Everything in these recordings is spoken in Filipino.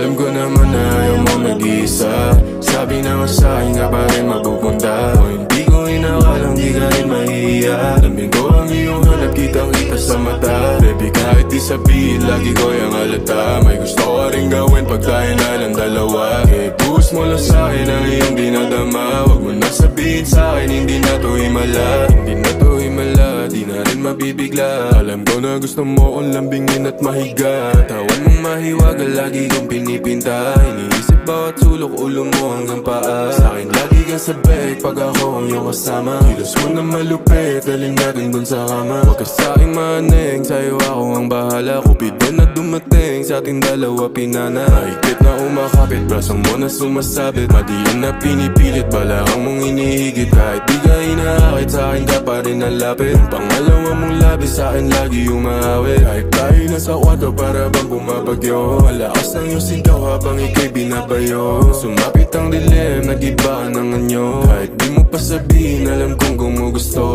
Alam ko naman na ayaw mo nag-iisa. Sabi na nga sa'kin nga pa rin mapupunta. O hindi ko inakalang di ka rin mahihiya. Lambing ko ang iyong hanap, kitang-kita sa mata. Baby kahit di sabihin, lagi ko yung halata. May gusto ko rin gawin pag tayo na lang dalawa. Buhos mo lang sa'kin ang iyong dinadama. Huwag mo na sabihin sa'kin, hindi na to himala. Hindi na to himala, di na rin mabibigla. Alam ko na gusto mo kong lambingin at mahiga. Tawan mong mahiwaga, lagi kong pinipinta. Iniisip bawat sulok, ulo mo hanggang paa. Sa'kin lagi kang sabay pag ako ang iyong kasama. Kilos mo na malupit, daling natin dun sa kama. Huwag ka sa'king maneng, sa'yo ako ang bahala. Kupido na dumating, sa ating dalawa pinana. Mahigpit na umakapit, brasong mo na sumasabit. Madiin na pinipilit, balakang mong inihigit. Kahit di ka inaakit, sa'kin ka pa rin nalapit. Ang pangalawa mong labis, sa'kin lagi umahawit. Kahit tayo nasa kwarto, para bang bumabagyo. Malakas ng iyong sigaw habang ika'y binabayo. Sumapit ang dilim, nag-iba ng anyo. Kahit di mo pa sabihin, alam kong gumugusto.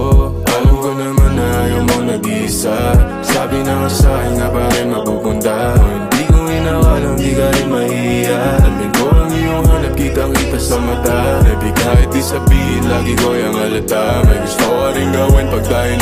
Alam ko naman na ayaw mo nag-iisa. Sabi na nga sa'kin nga pa rin mapupunta. O hindi ko inakalang di ka rin mahihiya. Alam ko ang iyong hanap, kitang-kita sa mata. Baby kahit di sabihin, lagi ko yung halata. May gusto ko rin gawin pag tayo